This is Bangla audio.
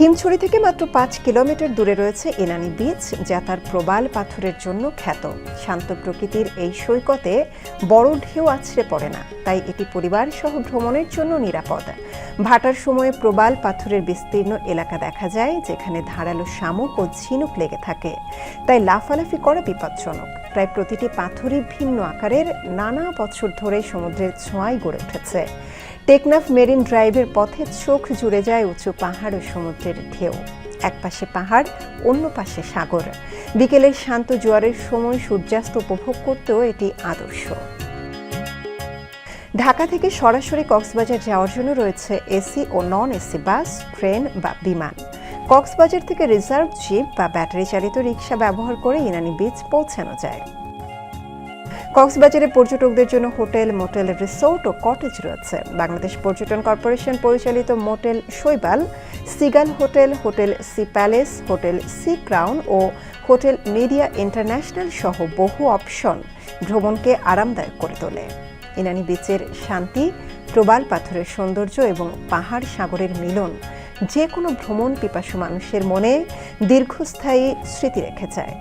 হিমছড়ি থেকে মাত্র ৫ কিলোমিটার দূরে রয়েছে ইনানি বিচ, যা তার প্রবাল পাথরের জন্য খ্যাত। শান্ত প্রকৃতির এই সৈকতে বড় ঢেউ আছড়ে পড়ে না, তাই এটি পরিবার সহ ভ্রমণের জন্য নিরাপদ। ভাটার সময়ে প্রবাল পাথরের বিস্তীর্ণ এলাকা দেখা যায়, যেখানে ধারালো শামুক ও ঝিনুক লেগে থাকে, তাই লাফালাফি করা বিপজ্জনক। প্রায় প্রতিটি পাথরই ভিন্ন আকারের, নানা বছর ধরে সমুদ্রের ছোঁয়ায় গড়ে উঠেছে। টেকনাফ মেরিন ড্রাইভের পথে চোখ জুড়ে যায় উঁচু পাহাড় ও সমুদ্রের ঢেউ। এক পাশে পাহাড়, অন্য পাশে সাগর। বিকেলের শান্ত জোয়ারের সময় সূর্যাস্ত উপভোগ করতেও এটি আদর্শ। ঢাকা থেকে সরাসরি কক্সবাজার যাওয়ার জন্য রয়েছে এসি ও নন এসি বাস, ট্রেন বা বিমান। কক্সবাজার থেকে রিজার্ভ জিপ বা ব্যাটারি চালিত রিক্সা ব্যবহার করে ইনানি বিচ পৌঁছানো যায়। কক্সবাজারে পর্যটকদের জন্য হোটেল, মোটেল, রিসোর্ট ও কটেজ রয়েছে। বাংলাদেশ পর্যটন কর্পোরেশন পরিচালিত motel Shaibal, Seagull hotel, hotel Sea Palace, hotel Sea Crown ও হোটেল মিডিয়া ইন্টারন্যাশনাল সহ বহু অপশন ভ্রমণকে আরামদায়ক করে তোলে। ইনানি বিচের শান্তি, প্রবাল পাথরের সৌন্দর্য এবং পাহাড় সাগরের মিলন যে কোনো ভ্রমণ পিপাসু মানুষের মনে দীর্ঘস্থায়ী স্মৃতি রেখে যায়।